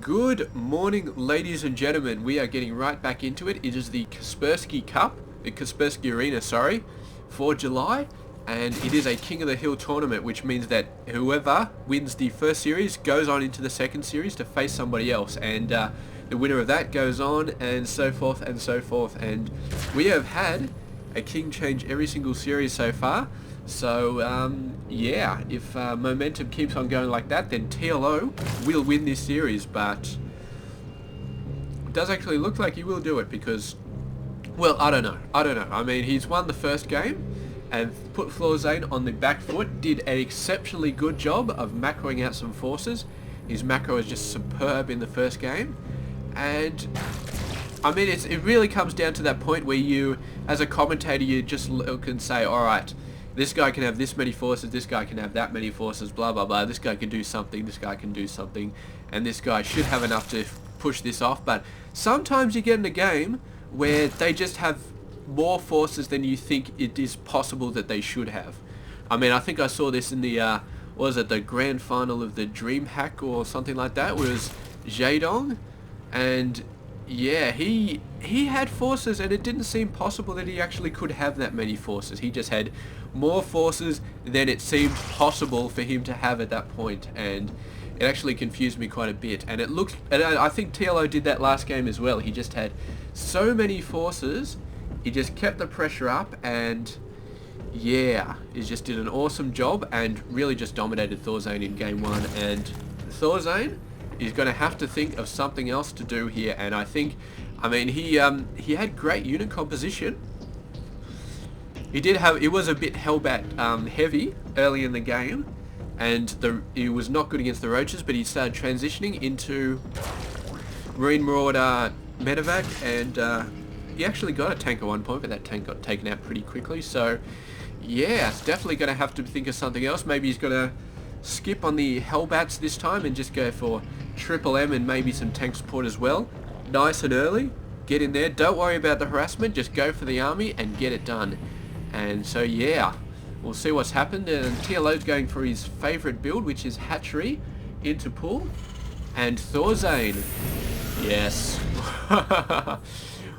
Good morning, ladies and gentlemen. We are getting right back into it. It is the Kaspersky Cup, the Kaspersky Arena, sorry, for July, and it is a King of the Hill tournament, which means that whoever wins the first series goes on into the second series to face somebody else, and the winner of that goes on, and so forth and so forth. And we have had a king change every single series so far. So, yeah, if momentum keeps on going like that, then TLO will win this series, but it does actually look like he will do it because, well, I don't know. I mean, he's won the first game and put ThorZaIN on the back foot, did an exceptionally good job of macroing out some forces. His macro is just superb in the first game, and I mean, it really comes down to that point where you, as a commentator, you just look and say, alright, this guy can have this many forces, this guy can have that many forces, blah blah blah, this guy can do something, this guy can do something, and this guy should have enough to push this off. But sometimes you get in a game where they just have more forces than you think it is possible that they should have. I mean, I think I saw this in the, what was it, the grand final of the Dream Hack or something like that, where it was Zhairymuppetx, and yeah, he had forces, and it didn't seem possible that he actually could have that many forces. He just had more forces than it seemed possible for him to have at that point, and it actually confused me quite a bit. And it looks, and I think TLO did that last game as well. He just had so many forces, he just kept the pressure up, and yeah, he just did an awesome job and really just dominated ThorZaIN in game one. And ThorZaIN is going to have to think of something else to do here, and I think, I mean, he had great unit composition. He did have, it was a bit Hellbat heavy early in the game, and he was not good against the roaches, but he started transitioning into Marine Marauder medevac, and he actually got a tank at one point, but that tank got taken out pretty quickly. So yeah, it's definitely going to have to think of something else. Maybe he's going to skip on the Hellbats this time and just go for Triple M and maybe some tank support as well. Nice and early, get in there, don't worry about the harassment, just go for the army and get it done. And so yeah, we'll see what's happened. And TLO's going for his favourite build, which is hatchery into pool, and ThorZaIN, yes.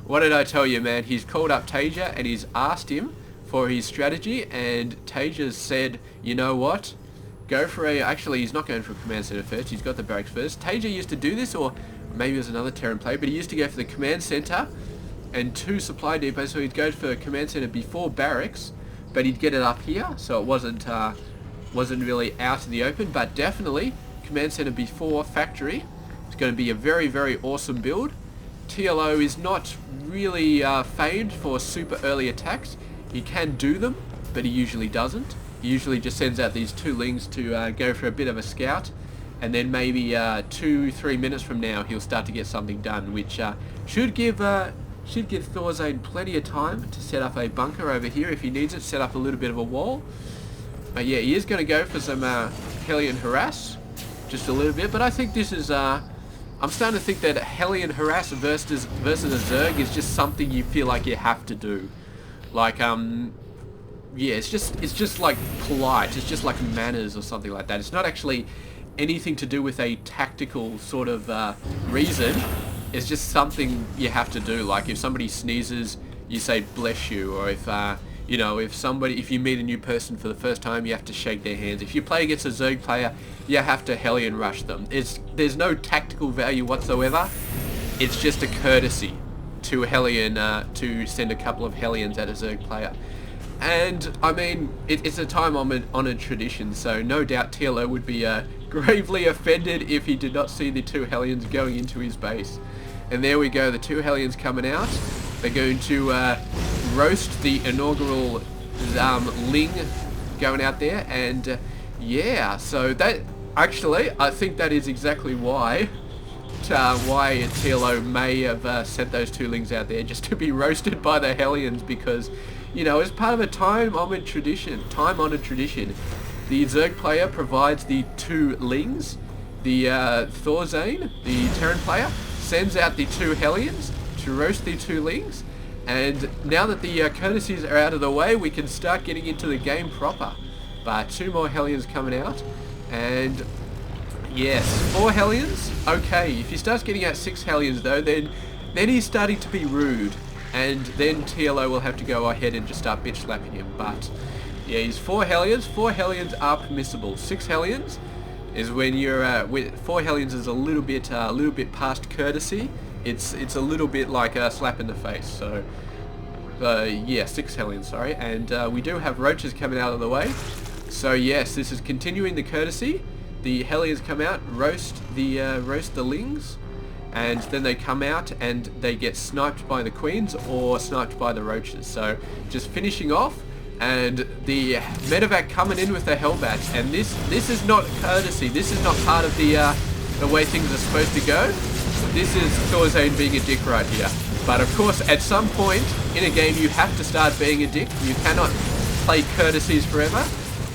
What did I tell you, man? He's called up Tasia and he's asked him for his strategy, and Tasia said, you know what, go for a, actually he's not going for a command center first, he's got the barracks first. Tasia used to do this, or maybe it was another Terran play, but he used to go for the command center and 2 supply depots, so he'd go for a command center before barracks, but he'd get it up here, so it wasn't really out in the open, but definitely command center before factory. It's going to be a very, very awesome build. TLO is not really famed for super early attacks. He can do them, but he usually doesn't. He usually just sends out these 2 lings to go for a bit of a scout, and then maybe 2-3 minutes from now he'll start to get something done, which should give ThorZaIN plenty of time to set up a bunker over here if he needs it, set up a little bit of a wall. But yeah, he is going to go for some Hellion harass, just a little bit. But I think this is, I'm starting to think that Hellion harass versus a Zerg is just something you feel like you have to do. Like, yeah, it's just like polite, it's just like manners or something like that. It's not actually anything to do with a tactical sort of reason. It's just something you have to do. Like if somebody sneezes, you say bless you, or if you know, if you meet a new person for the first time, you have to shake their hands. If you play against a Zerg player, you have to Hellion rush them. There's no tactical value whatsoever. It's just a courtesy to Hellion, to send a couple of Hellions at a Zerg player. And I mean, it's a time-honored tradition, so no doubt TLO would be gravely offended if he did not see the 2 Hellions going into his base. And there we go, the 2 Hellions coming out. They're going to roast the inaugural Ling going out there, and yeah, so that, actually, I think that is exactly why TLO may have sent those 2 Lings out there, just to be roasted by the Hellions, because, you know, as part of a time-honored tradition, the Zerg player provides the 2 Lings, the ThorZaIN, the Terran player, sends out the 2 Hellions to roast the 2 Lings, and now that the courtesies are out of the way, we can start getting into the game proper. But 2 more Hellions coming out, and Yes, 4 Hellions. Okay, if he starts getting out 6 Hellions though, then he's starting to be rude. And then TLO will have to go ahead and just start bitch slapping him. But yeah, he's 4 Hellions. 4 Hellions are permissible. 6 Hellions is when you're with 4 Hellions is a little bit past courtesy. It's a little bit like a slap in the face. So yeah, 6 Hellions, sorry. And we do have roaches coming out of the way. So yes, this is continuing the courtesy. The Hellions come out, roast the lings, and then they come out and they get sniped by the queens or sniped by the roaches. So just finishing off, and the medevac coming in with the hellbats. And this is not courtesy. This is not part of the way things are supposed to go. This is ThorZaIN being a dick right here. But of course, at some point in a game, you have to start being a dick. You cannot play courtesies forever.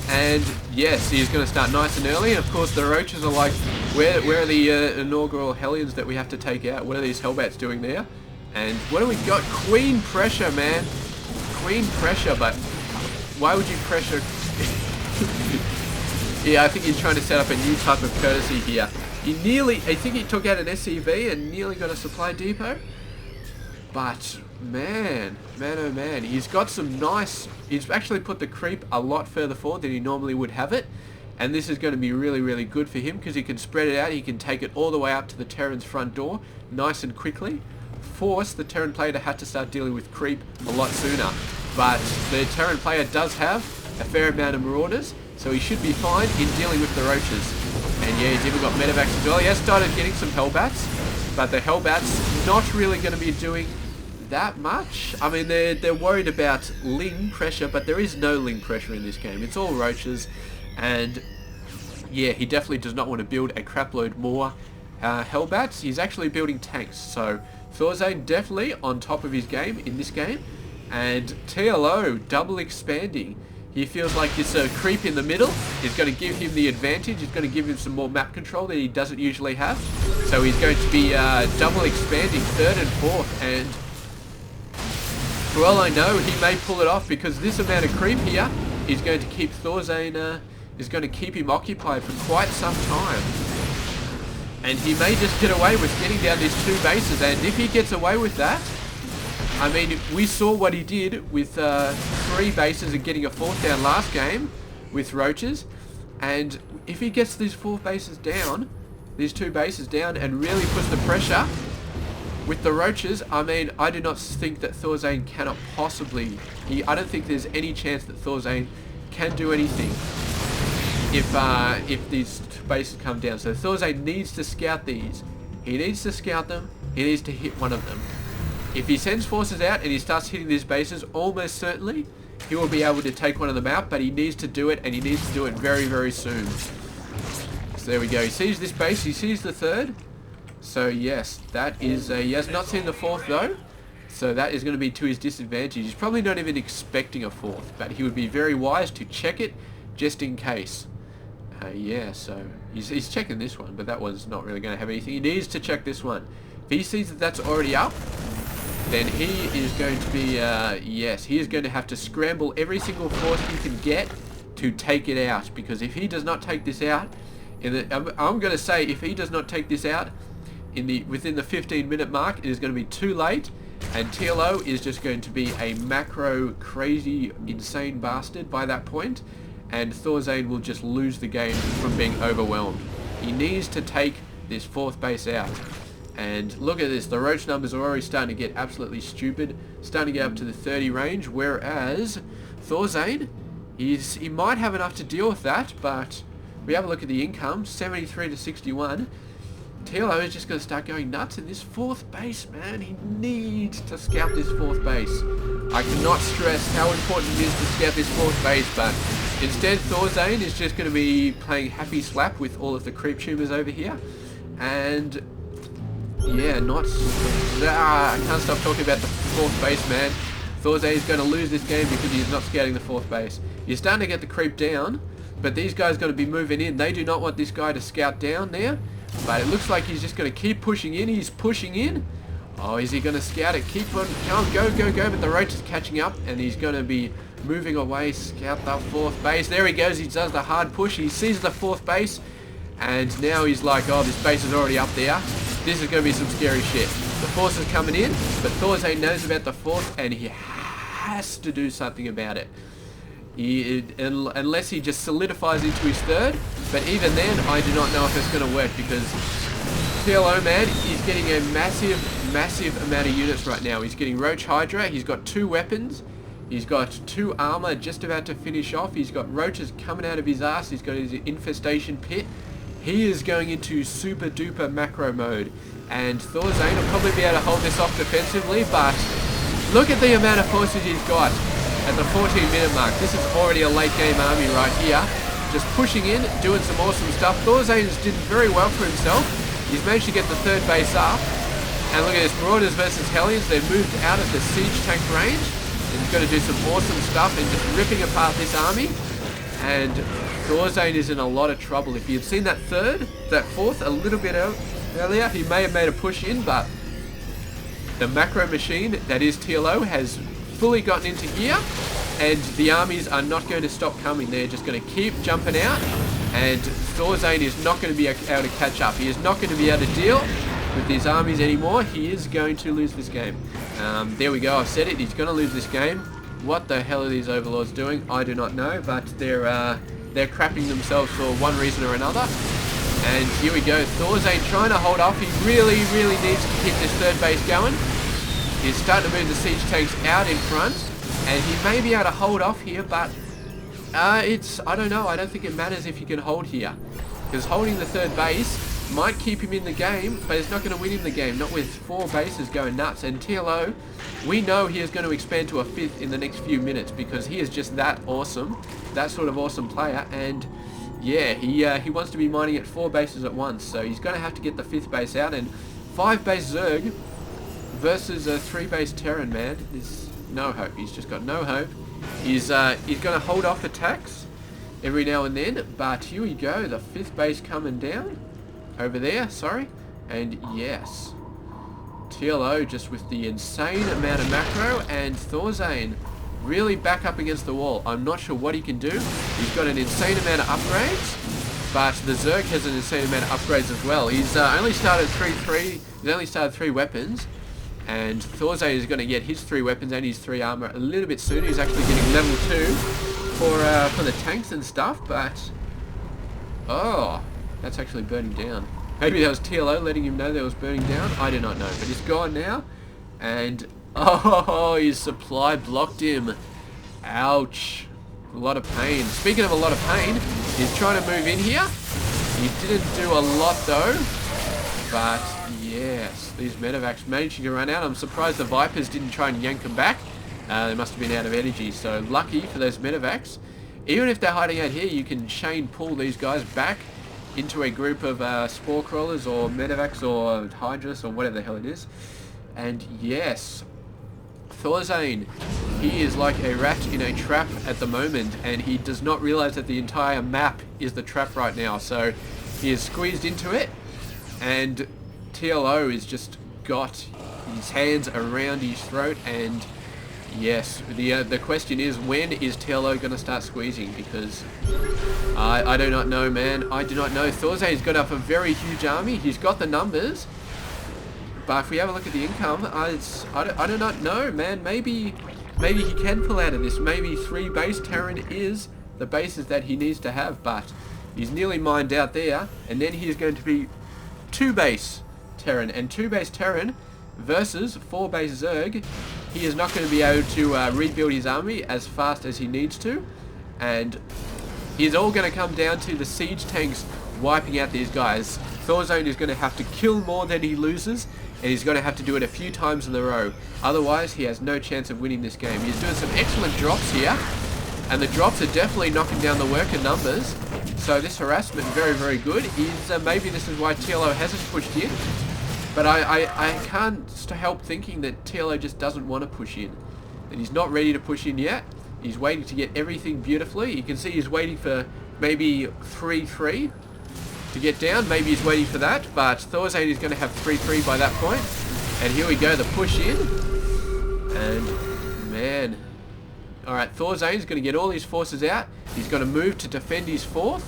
And yes, he's going to start nice and early. And of course, the roaches are like, where are the inaugural Hellions that we have to take out? What are these hellbats doing there? And what do we got? Queen pressure, man. Queen pressure, but why would you pressure? Yeah, I think he's trying to set up a new type of courtesy here. I think he took out an SCV and nearly got a supply depot. But man, oh man, he's got some nice, he's actually put the creep a lot further forward than he normally would have it. And this is going to be really, really good for him because he can spread it out. He can take it all the way up to the Terran's front door nice and quickly. Force the Terran player to have to start dealing with creep a lot sooner. But the Terran player does have a fair amount of marauders, so he should be fine in dealing with the roaches. And yeah, he's even got medevacs as well. He has started getting some hellbats, but the hellbats not really going to be doing that much. I mean, they're worried about ling pressure, but there is no ling pressure in this game. It's all roaches, and yeah, he definitely does not want to build a crapload more hellbats. He's actually building tanks, so ThorZaIN definitely on top of his game in this game. And TLO double expanding. He feels like this creep in the middle is going to give him the advantage. It's going to give him some more map control that he doesn't usually have. So he's going to be double expanding 3rd and 4th, and for all I know, he may pull it off because this amount of creep here is going to keep ThorZaIN, is going to keep him occupied for quite some time. And he may just get away with getting down these 2 bases, and if he gets away with that, I mean, we saw what he did with 3 bases and getting a 4th down last game with roaches. And if he gets these 4 bases down, these 2 bases down, and really puts the pressure with the roaches, I mean, I do not think that ThorZaIN cannot possibly... I don't think there's any chance that ThorZaIN can do anything if these bases come down. So ThorZaIN needs to scout these. He needs to scout them. He needs to hit one of them. If he sends forces out and he starts hitting these bases, almost certainly he will be able to take one of them out, but he needs to do it, and he needs to do it very, very soon. So there we go. He sees this base. He sees the 3rd. So yes, that is he has not seen the 4th though, so that is going to be to his disadvantage. He's probably not even expecting a 4th, but he would be very wise to check it just in case. Yeah, so he's checking this one, but that one's not really going to have anything. He needs to check this one. If he sees that that's already up, then he is going to be, yes, he is going to have to scramble every single force he can get to take it out, because if he does not take this out, I'm going to say if he does not take this out within the 15-minute mark, it is going to be too late, and TLO is just going to be a macro crazy insane bastard by that point, and ThorZaIN will just lose the game from being overwhelmed. He needs to take this 4th base out. And look at this, the roach numbers are already starting to get absolutely stupid, starting to get up to the 30 range, whereas ThorZaIN, he might have enough to deal with that, but we have a look at the income, 73 to 61. TLO is just going to start going nuts in this 4th base, man. He needs to scout this 4th base. I cannot stress how important it is to scout this 4th base, but instead ThorZaIN is just going to be playing happy slap with all of the creep tumors over here. And yeah, I can't stop talking about the 4th base, man. ThorZaIN is going to lose this game because he's not scouting the 4th base. He's starting to get the creep down, but these guys got to be moving in. They do not want this guy to scout down there, but it looks like he's just going to keep pushing in. He's pushing in. Oh, is he going to scout it? Keep on, go, but the roach is catching up, and he's going to be moving away. Scout the 4th base. There he goes. He does the hard push. He sees the 4th base, And now he's like, oh, this base is already up there. This is going to be some scary shit. The force is coming in, but ThorZaIN knows about the fourth, and he has to do something about it. Unless he just solidifies into his third. But even then, I do not know if it's going to work, because TLO, man, is getting a massive amount of units right now. He's getting Roach Hydra. He's got 2 weapons. He's got 2 armor just about to finish off. He's got roaches coming out of his ass. He's got his infestation pit. He is going into super duper macro mode. And ThorZaIN will probably be able to hold this off defensively, but look at the amount of forces he's got at the 14-minute mark. This is already a late game army right here. Just pushing in, doing some awesome stuff. ThorZaIN is doing very well for himself. He's managed to get the 3rd base up. And look at this, Marauders versus Hellions. They've moved out of the siege tank range. And he's got to do some awesome stuff and just ripping apart this army. And ThorZaIN is in a lot of trouble. If he had seen that 4th a little bit earlier, he may have made a push in, but the macro machine that is TLO has fully gotten into gear, and the armies are not going to stop coming. They're just going to keep jumping out, and ThorZaIN is not going to be able to catch up. He is not going to be able to deal with these armies anymore. He is going to lose this game. There we go, I've said it, he's going to lose this game. What the hell are these overlords doing? I do not know, but they're crapping themselves for one reason or another. And here we go, ThorZaIN trying to hold off. He really needs to keep this 3rd base going. He's starting to move the siege tanks out in front, and he may be able to hold off here, but I don't know. I don't think it matters if he can hold here, because holding the 3rd base might keep him in the game, but it's not going to win him the game, not with 4 bases going nuts. And TLO, we know he is going to expand to a 5th in the next few minutes, because he is just that awesome, that sort of awesome player. And yeah, he wants to be mining at 4 bases at once, so he's going to have to get the 5th base out. And 5 base Zerg versus a 3 base Terran, man, there's no hope. He's just got no hope. He's going to hold off attacks every now and then, but here we go, the 5th base coming down over there, sorry. And yes, TLO just with the insane amount of macro, and ThorZaIN really back up against the wall. I'm not sure what he can do. He's got an insane amount of upgrades, but the Zerg has an insane amount of upgrades as well. He's only started 3 weapons, and ThorZaIN is going to get his 3 weapons and his 3 armor a little bit sooner. He's actually getting level 2 for the tanks and stuff, but oh, that's actually burning down. Maybe that was TLO letting him know that it was burning down. I do not know, but it's gone now. And oh, his supply blocked him. Ouch. A lot of pain. Speaking of a lot of pain, he's trying to move in here. He didn't do a lot though. But yes, these medevacs managing to run out. I'm surprised the Vipers didn't try and yank them back. They must have been out of energy. So lucky for those medevacs. Even if they're hiding out here, you can chain pull these guys back into a group of spore crawlers or medevacs or hydras or whatever the hell it is. And yes, ThorZaIN, he is like a rat in a trap at the moment, and he does not realize that the entire map is the trap right now. So he is squeezed into it, and TLO is just got his hands around his throat. And yes, the question is, when is TLO going to start squeezing? Because I do not know, man. I do not know. ThorZaIN's got up a very huge army. He's got the numbers. But if we have a look at the income, I do not know, man. Maybe he can pull out of this. Maybe 3 base Terran is the bases that he needs to have. But he's nearly mined out there. And then he's going to be 2 base Terran. And 2 base Terran versus 4 base Zerg. He is not going to be able to rebuild his army as fast as he needs to. And it's all going to come down to the siege tanks wiping out these guys. ThorZaIN is going to have to kill more than he loses, and he's going to have to do it a few times in a row. Otherwise, he has no chance of winning this game. He's doing some excellent drops here, and the drops are definitely knocking down the worker numbers. So this harassment, very good. Maybe this is why TLO hasn't pushed in. But I can't help thinking that TLO just doesn't want to push in. And he's not ready to push in yet. He's waiting to get everything beautifully. You can see he's waiting for maybe 3-3 to get down. Maybe he's waiting for that. But ThorZaIN is going to have 3-3 by that point. And here we go, the push in. And man. Alright, ThorZaIN is going to get all his forces out. He's going to move to defend his 4th.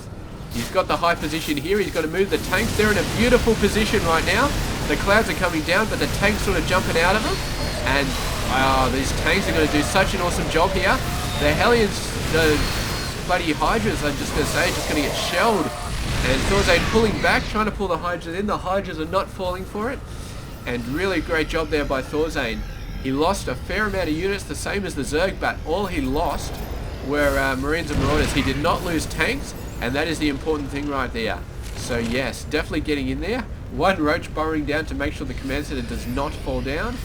He's got the high position here. He's got to move the tanks. They're in a beautiful position right now. The clouds are coming down, but the tanks sort of jumping out of them. And these tanks are going to do such an awesome job here. The Hellions, the bloody Hydras, I'm just going to say, just going to get shelled. And ThorZaIN pulling back, trying to pull the Hydras in. The Hydras are not falling for it. And really great job there by ThorZaIN. He lost a fair amount of units, the same as the Zerg, but all he lost were Marines and Marauders. He did not lose tanks, and that is the important thing right there. So yes, definitely getting in there. One Roach burrowing down to make sure the command center does not fall down.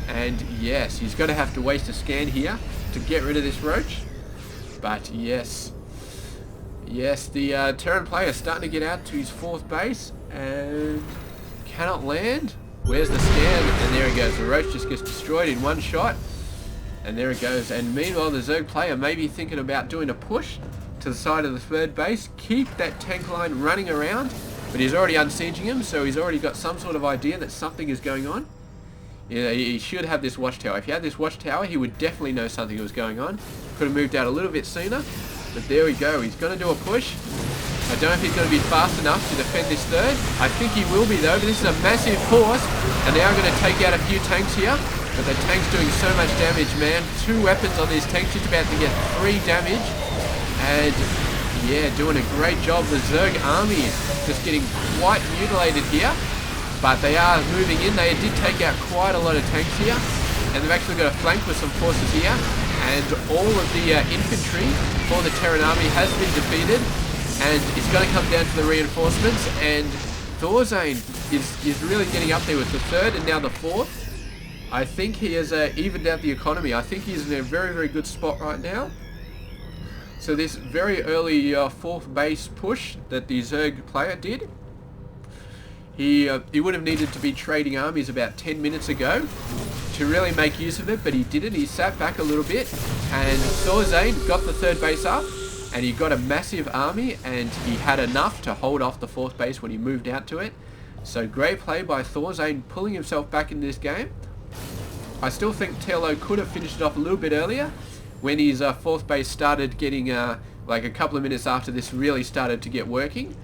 And yes, he's going to have to waste a scan here to get rid of this Roach. But yes, the Terran player is starting to get out to his 4th base and cannot land. Where's the scan? And there he goes. The Roach just gets destroyed in one shot. And there it goes. And meanwhile, the Zerg player may be thinking about doing a push to the side of the 3rd base. Keep that tank line running around. But he's already unsieging him, so he's already got some sort of idea that something is going on. Yeah, he should have this watchtower. If he had this watchtower, he would definitely know something was going on. Could have moved out a little bit sooner. But there we go. He's going to do a push. I don't know if he's going to be fast enough to defend this 3rd. I think he will be though, but this is a massive force. And they are going to take out a few tanks here. But the tank's doing so much damage, man. 2 weapons on these tanks, just about to get 3 damage. And yeah, doing a great job. The Zerg army just getting quite mutilated here. But they are moving in. They did take out quite a lot of tanks here. And they've actually got a flank with some forces here. And all of the infantry for the Terran army has been defeated. And it's going to come down to the reinforcements. And ThorZaIN is really getting up there with the 3rd and now the 4th. I think he has evened out the economy. I think he's in a very, very good spot right now. So this very early 4th base push that the Zerg player did, he would have needed to be trading armies about 10 minutes ago to really make use of it, but he didn't. He sat back a little bit, and ThorZaIN got the 3rd base up, and he got a massive army, and he had enough to hold off the 4th base when he moved out to it. So great play by ThorZaIN, pulling himself back in this game. I still think TLO could have finished it off a little bit earlier when his 4th base started getting like a couple of minutes after this really started to get working.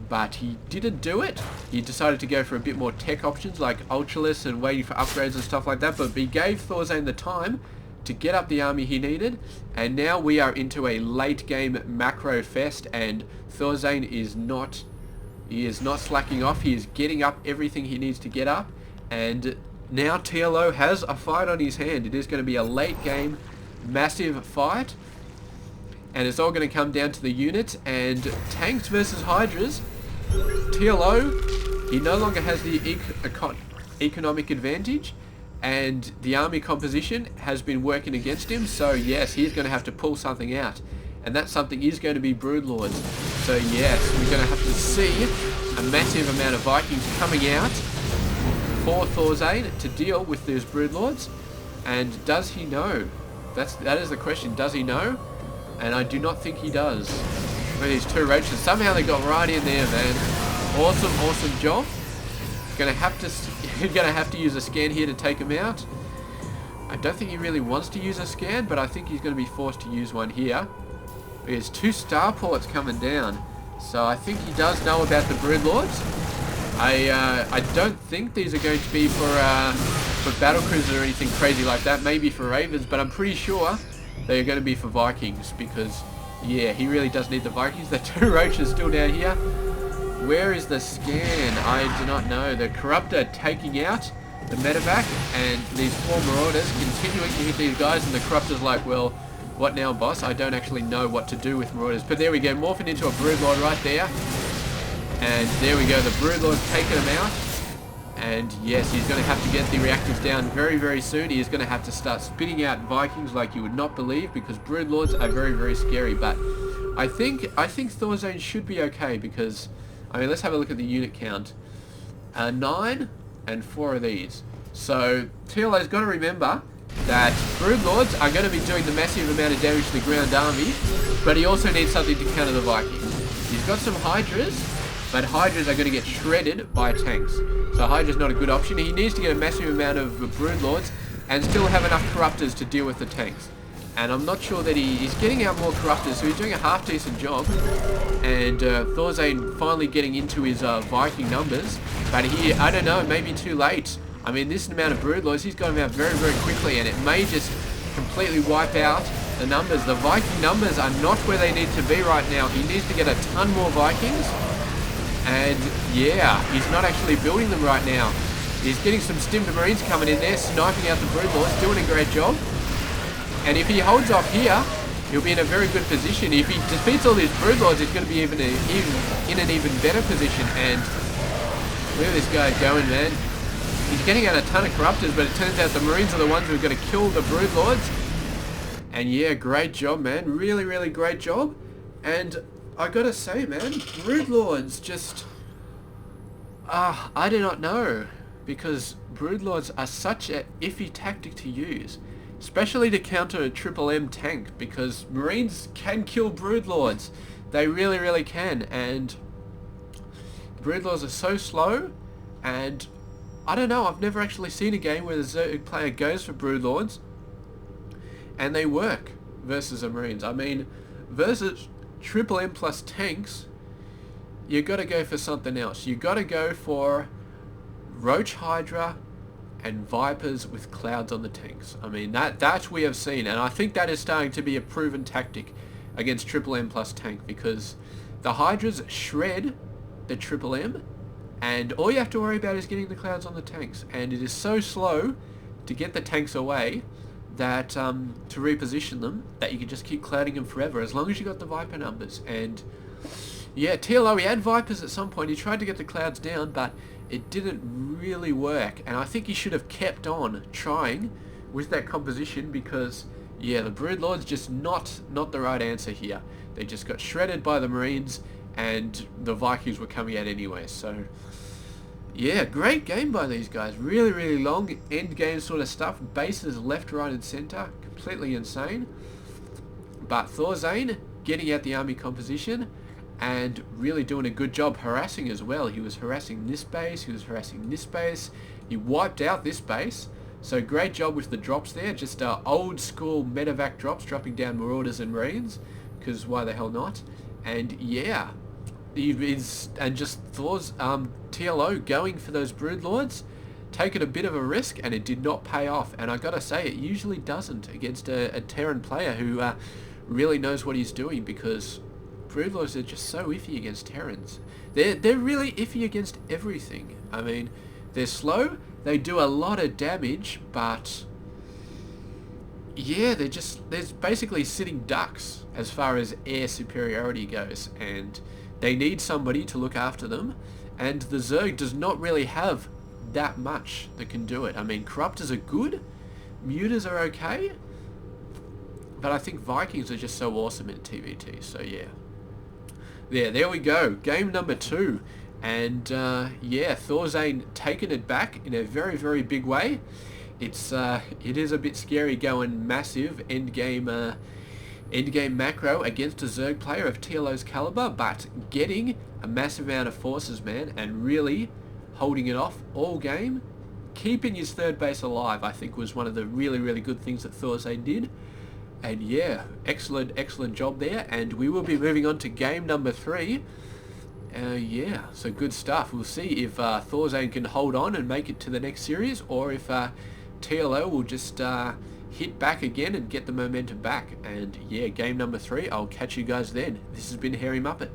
But he didn't do it. He decided to go for a bit more tech options like Ultralisk and waiting for upgrades and stuff like that. But he gave ThorZaIN the time to get up the army he needed. And now we are into a late game macro fest, and ThorZaIN is not slacking off. He is getting up everything he needs to get up. And now TLO has a fight on his hand. It is going to be a late game, massive fight. And it's all going to come down to the units and tanks versus Hydras. TLO, he no longer has the economic advantage, and the army composition has been working against him. So yes, he's going to have to pull something out. And that something is going to be Broodlords. So yes, we're going to have to see a massive amount of Vikings coming out for ThorZaIN to deal with those Broodlords. And does he know? That is the question. Does he know? And I do not think he does. With these 2 Roaches, somehow they got right in there, man. Awesome job. Gonna have to use a scan here to take him out. I don't think he really wants to use a scan, but I think he's going to be forced to use one here. There's 2 starports coming down, so I think he does know about the Broodlords. I don't think these are going to be for battlecruisers or anything crazy like that. Maybe for Ravens, but I'm pretty sure they're going to be for Vikings because, yeah, he really does need the Vikings. The 2 Roaches still down here. Where is the scan? I do not know. The Corruptor taking out the medevac, and these 4 Marauders continuing to hit these guys, and the Corruptor's like, well, what now, boss? I don't actually know what to do with Marauders. But there we go, morphing into a Broodlord right there. And there we go, the Broodlord's taking him out. And yes, he's going to have to get the reactors down very, very soon. He is going to have to start spitting out Vikings like you would not believe, because Broodlords are very, very scary. But I think ThorZaIN should be okay, because, I mean, let's have a look at the unit count. 9 and 4 of these. So TLO's got to remember that Broodlords are going to be doing the massive amount of damage to the ground army, but he also needs something to counter the Vikings. He's got some Hydras, but Hydras are going to get shredded by tanks. So Hydra's not a good option. He needs to get a massive amount of Broodlords and still have enough Corruptors to deal with the tanks. and I'm not sure that he's getting out more corruptors, so he's doing a half decent job. And ThorZaIN finally getting into his Viking numbers, but he, I don't know, maybe too late. I mean, this amount of broodlords, he's got them out very, very quickly, and it may just completely wipe out the numbers. The Viking numbers are not where they need to be right now. He needs to get a ton more Vikings, and yeah, he's not actually building them right now. He's getting some stimmed Marines coming in there, sniping out the broodlords, doing a great job. And if he holds off here, he'll be in a very good position. If he defeats all these broodlords, he's going to be in an even better position. And look at this guy going, man. He's getting out a ton of corruptors, but it turns out the Marines are the ones who are going to kill the broodlords. And yeah, great job, man. Really, really great job. And I gotta say, man, broodlords just... I do not know. Because broodlords are such an iffy tactic to use. Especially to counter a Triple M tank, because Marines can kill broodlords. They really, really can. And broodlords are so slow, and I don't know, I've never actually seen a game where the Zerg player goes for broodlords and they work versus the Marines. I mean, versus Triple M plus tanks, you got to go for something else. You got to go for Roach Hydra and Vipers with clouds on the tanks. I mean, that we have seen, and I think that is starting to be a proven tactic against Triple M plus tank, because the Hydras shred the Triple M, and all you have to worry about is getting the clouds on the tanks, and it is so slow to get the tanks away that to reposition them, that you can just keep clouding them forever as long as you got the Viper numbers. And yeah, TLO, he had Vipers at some point. He tried to get the clouds down, but it didn't really work, and I think he should have kept on trying with that composition, because yeah, the broodlords just not the right answer here. They just got shredded by the Marines, and the Vikings were coming out anyway. So yeah, great game by these guys. Really, really long end game sort of stuff. Bases left, right and center. Completely insane. But ThorZaIN getting out the army composition and really doing a good job harassing as well. He was harassing this base. He was harassing this base. He wiped out this base. So great job with the drops there. Just old school medevac drops, dropping down Marauders and Marines. Because why the hell not? And yeah, and just Thor's TLO going for those broodlords, taking a bit of a risk, and it did not pay off. And I gotta say, it usually doesn't against a Terran player who really knows what he's doing, because broodlords are just so iffy against Terrans. They're really iffy against everything. I mean, they're slow, they do a lot of damage, but yeah, they're basically sitting ducks as far as air superiority goes, and they need somebody to look after them, and the Zerg does not really have that much that can do it. I mean, Corruptors are good, Mutas are okay, but I think Vikings are just so awesome in TVT, so yeah. There we go, game number 2, and yeah, ThorZaIN taking it back in a very, very big way. It is a bit scary going massive end game macro against a Zerg player of TLO's caliber, but getting a massive amount of forces, man, and really holding it off all game, keeping his third base alive, I think was one of the really, really good things that ThorZaIN did. And yeah, excellent job there, and we will be moving on to game number 3. Yeah, so good stuff. We'll see if ThorZaIN can hold on and make it to the next series, or if TLO will just hit back again and get the momentum back. And yeah, game number 3, I'll catch you guys then. This has been Hairy Muppet.